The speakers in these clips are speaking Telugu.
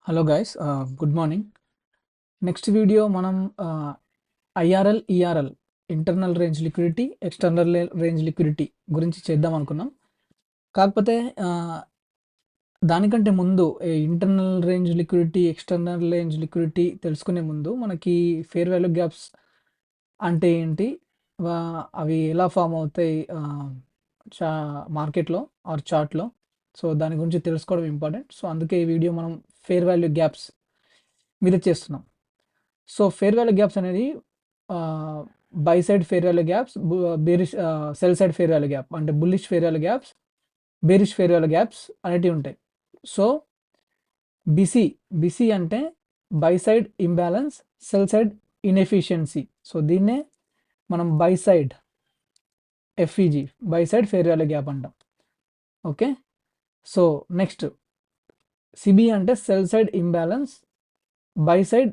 Hello guys, good morning. Next video మనం IRL, ERL internal range liquidity, external range liquidity గురించి చేద్దాం అనుకున్నాం. కాకపోతే దానికంటే ముందు internal range liquidity, external range liquidity తెలుసుకునే ముందు మనకి ఫేర్ వాల్యూ గ్యాప్స్ అంటే ఏంటి, అవి ఎలా ఫామ్ అవుతాయి మార్కెట్లో ఆర్ చార్ట్లో, సో దాని గురించి తెలుసుకోవడం ఇంపార్టెంట్. సో అందుకే ఈ వీడియో మనం ఫేర్ వాల్యూ గ్యాప్స్ మీద చేస్తున్నాం. సో ఫేర్ వాల్యూ గ్యాప్స్ అనేది buy side fair value gaps, bearish sell side fair value gap అంటే bullish fair value gaps, bearish fair value gaps అనేటివి ఉంటాయి. సో బిసి అంటే buy side imbalance, sell side inefficiency. So దీన్నే మనం buy side FVG, buy side fair value gap అంటాం. ఓకే, సో నెక్స్ట్ సిబి అంటే sell side imbalance, buy side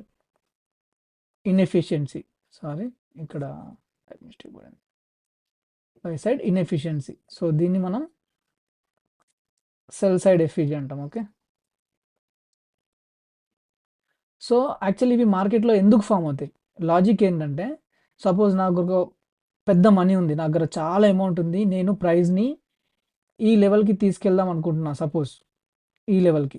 inefficiency. Sorry, ఇక్కడ మిస్టేక్ పడింది. Buy side inefficiency. సో దీన్ని మనం సెల్ సైడ్ ఎఫ్ఈజీ అంటాం. ఓకే, సో యాక్చువల్లీ ఇవి మార్కెట్లో ఎందుకు ఫామ్ అవుతాయి? లాజిక్ ఏంటంటే, సపోజ్ నాకు ఒక పెద్ద మనీ ఉంది, నా దగ్గర చాలా అమౌంట్ ఉంది, నేను ప్రైస్ని ఈ లెవెల్కి తీసుకెళ్దాం అనుకుంటున్నా. సపోజ్ ఈ లెవెల్కి,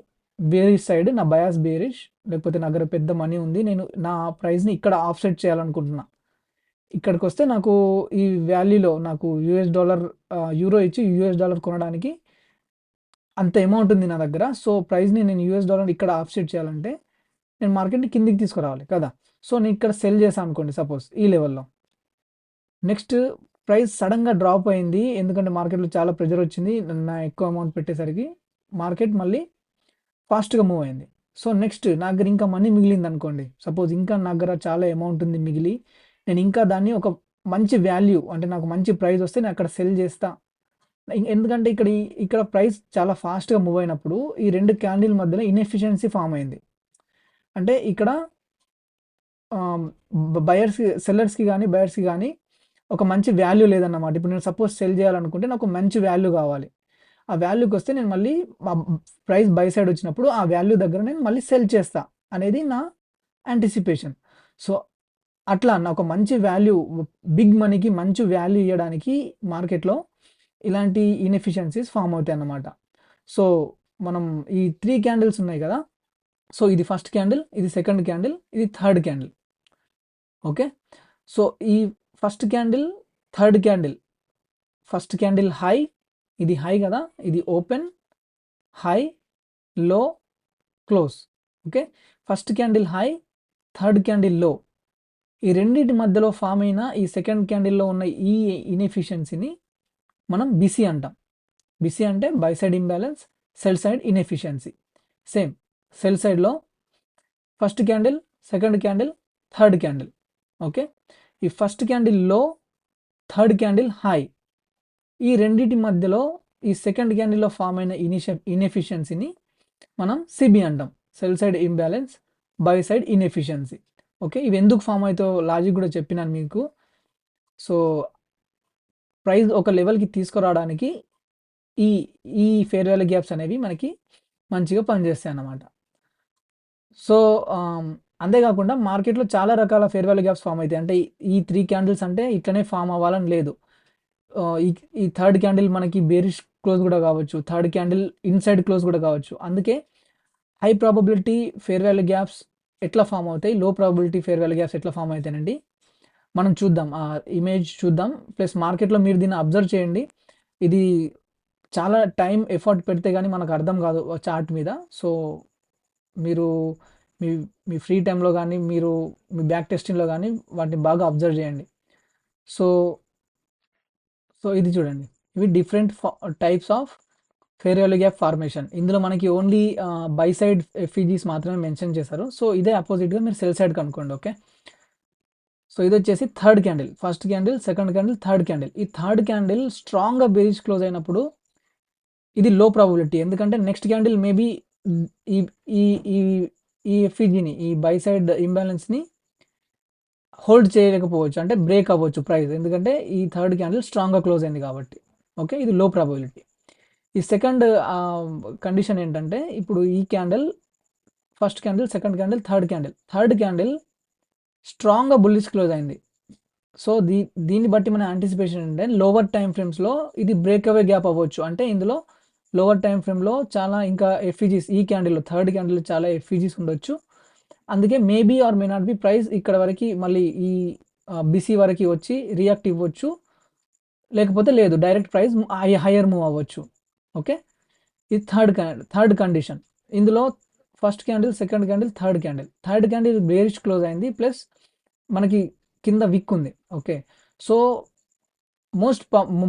బేరిష్ సైడ్ నా బయాస్ బేరిష్, లేకపోతే నా దగ్గర పెద్ద మనీ ఉంది, నేను నా ప్రైస్ని ఇక్కడ ఆఫ్సెట్ చేయాలనుకుంటున్నా. ఇక్కడికి వస్తే నాకు ఈ వాల్యూలో నాకు యూరో ఇచ్చి యూఎస్ డాలర్ కొనడానికి అంత అమౌంట్ ఉంది నా దగ్గర. సో ప్రైస్ని నేను యూఎస్ డాలర్ ఇక్కడ ఆఫ్సెట్ చేయాలంటే నేను మార్కెట్ని కిందికి తీసుకురావాలి కదా. సో నేను ఇక్కడ సెల్ చేశాను అనుకోండి, సపోజ్ ఈ లెవెల్లో. నెక్స్ట్ ప్రైస్ సడన్గా డ్రాప్ అయింది, ఎందుకంటే మార్కెట్లో చాలా ప్రెజర్ వచ్చింది, నా ఎక్కువ అమౌంట్ పెట్టేసరికి మార్కెట్ మళ్ళీ ఫాస్ట్గా మూవ్ అయింది. సో నెక్స్ట్ నా దగ్గర ఇంకా మనీ మిగిలింది అనుకోండి, సపోజ్ ఇంకా నా దగ్గర చాలా అమౌంట్ ఉంది మిగిలి, నేను ఇంకా దాన్ని ఒక మంచి వాల్యూ అంటే నాకు మంచి ప్రైస్ వస్తే నేను అక్కడ సెల్ చేస్తా. ఎందుకంటే ఇక్కడ ప్రైస్ చాలా ఫాస్ట్గా మూవ్ అయినప్పుడు ఈ రెండు క్యాండిల్ మధ్యలో ఇన్ఎఫిషియన్సీ ఫామ్ అయింది. అంటే ఇక్కడ సెల్లర్స్కి కానీ బయర్స్కి కానీ ఒక మంచి వాల్యూ లేదన్నమాట. ఇప్పుడు నేను సపోజ్ సెల్ చేయాలనుకుంటే నాకు మంచి వాల్యూ కావాలి. ఆ వాల్యూకి వస్తే నేను మళ్ళీ ప్రైస్ బై సైడ్ వచ్చినప్పుడు ఆ వాల్యూ దగ్గర నేను మళ్ళీ సెల్ చేస్తా అనేది నా యాంటిసిపేషన్. సో అట్లా నాకు మంచి వాల్యూ, బిగ్ మనీకి మంచి వాల్యూ ఇవ్వడానికి మార్కెట్లో ఇలాంటి ఇన్ఎఫిషియన్సీస్ ఫామ్ అవుతాయి అన్నమాట. సో మనం ఈ 3 క్యాండిల్స్ ఉన్నాయి కదా, సో ఇది ఫస్ట్ క్యాండిల్, ఇది సెకండ్ క్యాండిల్, ఇది థర్డ్ క్యాండిల్. ఓకే, సో ఈ first candle, third candle, first candle high, ఇది హై కదా, ఇది ఓపెన్, హై, లో, close. Okay, first candle high, third candle లో, ఈ రెండింటి మధ్యలో ఫామ్ అయిన ఈ సెకండ్ క్యాండిల్లో ఉన్న ఈ ఇన్ఎఫిషియన్సీని మనం బిసి అంటాం. బిసి అంటే buy side imbalance, sell side inefficiency. Same sell సైడ్లో first candle, second candle, third candle. Okay, ఈ ఫస్ట్ క్యాండిల్ లో, థర్డ్ క్యాండిల్ హై, ఈ రెండింటి మధ్యలో ఈ సెకండ్ క్యాండిల్లో ఫామ్ అయిన ఇన్ఎఫిషియన్సీని మనం సిబి అంటాం, cell side imbalance, buy side inefficiency. Okay, ఇవి ఎందుకు ఫామ్ అవుతాయో లాజిక్ కూడా చెప్పినాను మీకు. సో ప్రైస్ ఒక లెవెల్కి తీసుకురావడానికి ఈ ఈ ఫేర్ వాల్యూ గ్యాప్స్ అనేవి మనకి మంచిగా పనిచేస్తాయి అన్నమాట. సో అంతేకాకుండా మార్కెట్లో చాలా రకాల ఫేర్ వాల్యూ గ్యాప్స్ ఫామ్ అవుతాయి. అంటే ఈ 3 క్యాండిల్స్ అంటే ఇట్లనే ఫామ్ అవ్వాలని లేదు. ఈ థర్డ్ క్యాండిల్ మనకి బేరిష్ క్లోజ్ కూడా కావచ్చు, థర్డ్ క్యాండిల్ ఇన్సైడ్ క్లోజ్ కూడా కావచ్చు. అందుకే high probability fair value gaps ఎట్లా ఫామ్ అవుతాయి, లో ప్రాబబిలిటీ ఫేర్ వాల్యూ గ్యాప్స్ ఎట్లా ఫామ్ అవుతాయండి మనం చూద్దాం. ఆ ఇమేజ్ చూద్దాం, ప్లస్ మార్కెట్లో మీరు దీన్ని అబ్జర్వ్ చేయండి. ఇది చాలా టైం ఎఫర్ట్ పెడితే కానీ మనకు అర్థం కాదు చార్ట్ మీద. సో మీరు మీ ఫ్రీ టైంలో కానీ మీరు మీ బ్యాక్ టెస్టింగ్లో కానీ వాటిని బాగా అబ్జర్వ్ చేయండి. సో ఇది చూడండి, ఇవి different types of fair value gap formation. ఇందులో మనకి ఓన్లీ బై సైడ్ ఎఫ్ఈజీస్ మాత్రమే మెన్షన్ చేశారు. సో ఇదే అపోజిట్గా మీరు సెల్ సైడ్ కనుక్కోండి. ఓకే, సో ఇది వచ్చేసి third candle, first candle, second candle, third candle. ఈ థర్డ్ క్యాండిల్ స్ట్రాంగ్గా బేరిష్ క్లోజ్ అయినప్పుడు ఇది లో ప్రాబబిలిటీ, ఎందుకంటే నెక్స్ట్ క్యాండిల్ మేబీ ఈ ఈ ఈ ఎఫ్ఈజీని, ఈ బై సైడ్ ఇంబ్యాలెన్స్ని హోల్డ్ చేయలేకపోవచ్చు, అంటే బ్రేక్ అవ్వచ్చు ప్రైస్, ఎందుకంటే ఈ థర్డ్ క్యాండిల్ స్ట్రాంగ్గా క్లోజ్ అయింది కాబట్టి. ఓకే, ఇది లో ప్రాబబిలిటీ. ఈ సెకండ్ కండిషన్ ఏంటంటే, ఇప్పుడు ఈ candle first candle, second candle, third candle స్ట్రాంగ్గా బుల్లిష్ క్లోజ్ అయింది. సో దీన్ని బట్టి మన యాంటిసిపేషన్ అంటే లోవర్ టైం ఫ్రేమ్స్లో ఇది బ్రేక్అవే గ్యాప్ అవ్వచ్చు. అంటే ఇందులో లోవర్ టైం ఫ్రేమ్లో చాలా ఇంకా ఎఫ్ఈజీస్, ఈ క్యాండిల్లో థర్డ్ క్యాండిల్ చాలా ఎఫ్ఈజీస్ ఉండొచ్చు. అందుకే maybe or may not be price ఇక్కడ వరకు మళ్ళీ ఈ బీసీ వరకు వచ్చి రియాక్ట్ ఇవ్వచ్చు, లేకపోతే లేదు డైరెక్ట్ ప్రైస్ హయ్యర్ మూవ్ అవ్వచ్చు. ఓకే, ఇది థర్డ్ కండిషన్. ఇందులో first candle, second candle, third candle bearish close అయింది, ప్లస్ మనకి కింద విక్ ఉంది. ఓకే, సో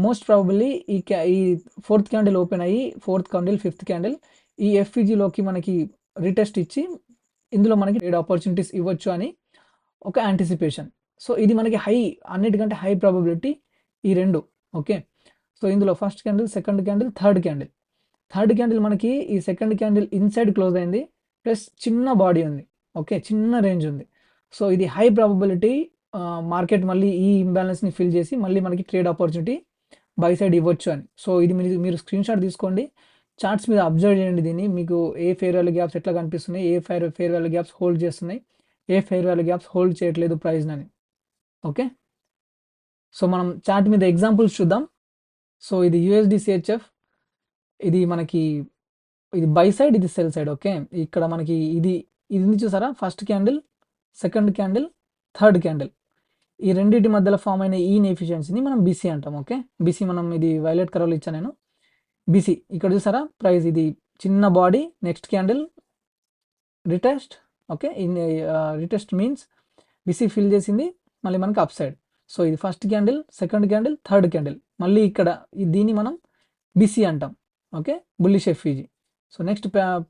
మోస్ట్ ప్రాబబ్లీ ఈ ఫోర్త్ క్యాండిల్ ఓపెన్ అయ్యి ఫోర్త్ క్యాండిల్, ఫిఫ్త్ క్యాండిల్ ఈ ఎఫ్ఈజీలోకి మనకి రిటెస్ట్ ఇచ్చి ఇందులో మనకి ట్రేడ్ ఆపర్చునిటీస్ ఇవ్వచ్చు అని ఒక యాంటిసిపేషన్. సో ఇది మనకి అన్నిటికంటే హై ప్రాబబిలిటీ ఈ రెండు. ఓకే, సో ఇందులో first candle, second candle, third candle మనకి ఈ సెకండ్ క్యాండిల్ ఇన్సైడ్ క్లోజ్ అయింది, ప్లస్ చిన్న బాడీ ఉంది. ఓకే, చిన్న రేంజ్ ఉంది. సో ఇది హై ప్రాబబిలిటీ మార్కెట్ మళ్ళీ ఈ ఇంబ్యాలెన్స్ని ఫిల్ చేసి మళ్ళీ మనకి ట్రేడ్ ఆపర్చునిటీ బై సైడ్ ఇవ్వచ్చు అని. సో ఇది మీరు స్క్రీన్ షాట్ తీసుకోండి, చార్ట్స్ మీద అబ్జర్వ్ చేయండి దీన్ని. మీకు ఏ ఫెయిర్ వాల్యూ గ్యాప్స్ ఎట్లా కనిపిస్తున్నాయి, ఏ ఫెయిర్ వాల్యూ గ్యాప్స్ హోల్డ్ చేస్తున్నాయి, ఏ ఫెయిర్ వాల్యూ గ్యాప్స్ హోల్డ్ చేయట్లేదు ప్రైస్ అని. ఓకే, సో మనం చార్ట్ మీద ఎగ్జాంపుల్స్ చూద్దాం. సో ఇది USD/CHF, ఇది మనకి ఇది బై సైడ్, ఇది సెల్ సైడ్. ఓకే, ఇక్కడ మనకి ఇది చూసారా, first candle, second candle, third candle ఈ రెండింటి మధ్యలో ఫామ్ అయిన ఈ ఇన్ఎఫిషియన్సీని మనం బీసీ అంటాం. ఓకే, బీసీ మనం ఇది వైలెట్ కలర్లో ఇచ్చాను నేను, బీసీ. ఇక్కడ చూసారా ప్రైస్ ఇది చిన్న body, next candle retest. Okay, retest means BISI fill చేసింది మళ్ళీ మనకి అప్ సైడ్. సో ఇది first candle, second candle, third candle, మళ్ళీ ఇక్కడ దీన్ని మనం బీసీ అంటాం. Okay, bullish FVG. So next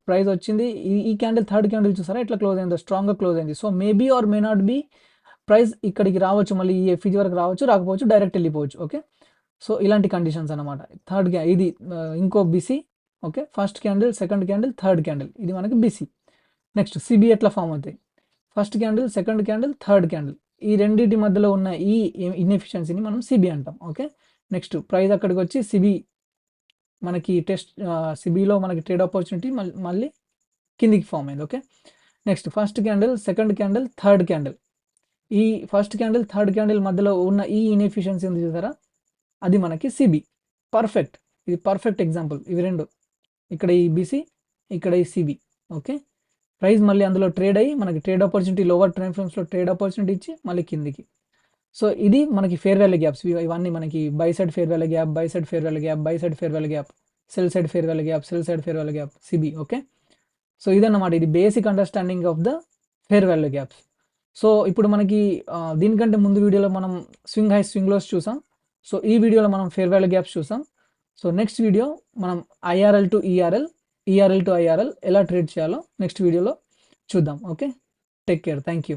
price వచ్చింది ఈ క్యాండిల్, థర్డ్ క్యాండిల్ చూసారా ఎట్లా క్లోజ్ అయిందో, స్ట్రాంగ్గా క్లోజ్ అయింది. So maybe or may not be price ఇక్కడికి రావచ్చు, మళ్ళీ ఈ ఎఫ్ఈజీ వరకు రావచ్చు, రాకపోవచ్చు, డైరెక్ట్ వెళ్ళిపోవచ్చు. ఓకే, సో ఇలాంటి కండిషన్స్ అనమాట. ఇది ఇంకో BC. Okay, first candle, second candle, third candle ఇది మనకి బీసీ. నెక్స్ట్ సిబి ఎట్లా ఫామ్ అవుతాయి, first candle, second candle, third candle ఈ రెండింటి మధ్యలో ఉన్న ఈ ఇన్ఎఫిషియన్సీని మనం సిబి అంటాం. ఓకే, నెక్స్ట్ ప్రైస్ అక్కడికి వచ్చి సిబి మనకి సిబిలో మనకి ట్రేడ్ ఆపర్చునిటీ మళ్ళీ కిందికి ఫామ్ అయింది. Okay, next first candle, second candle, third candle ఈ ఫస్ట్ క్యాండిల్, థర్డ్ క్యాండిల్ మధ్యలో ఉన్న ఈ ఇన్ఎఫిషియన్సీ ఉంది చూసారా, అది మనకి సిబి. పర్ఫెక్ట్, ఇది పర్ఫెక్ట్ ఎగ్జాంపుల్. ఇవి రెండు, ఇక్కడ ఈ బీసీ, ఇక్కడ ఈ సిబి. ఓకే, ప్రైస్ మళ్ళీ అందులో ట్రేడ్ అయ్యి మనకి ట్రేడ్ ఆపర్చునిటీ లోవర్ టైం ఫ్రేమ్స్లో ట్రేడ్ ఆపర్చునిటీ ఇచ్చి మళ్ళీ కిందికి. సో ఇది మనకి ఫెయిర్ వాల్యూ గ్యాప్స్. ఇవన్నీ మనకి buy side fair value gap, buy side fair value gap, buy side fair value gap, sell side fair value gap, sell side fair value gap, సిబి. ఓకే, సో ఇదన్నమాట, ఇది basic understanding of the fair value gaps. So ఇప్పుడు మనకి దీనికంటే ముందు వీడియోలో మనం స్వింగ్ హై, స్వింగ్ లోస్ చూసాం. సో ఈ వీడియోలో మనం ఫెయిర్ వాల్యూ గ్యాప్స్ చూసాం. సో నెక్స్ట్ వీడియో మనం IRL to ERL, ERL to IRL ఎలా ట్రేడ్ చేయాలో నెక్స్ట్ వీడియోలో చూద్దాం. Okay, take care, thank you.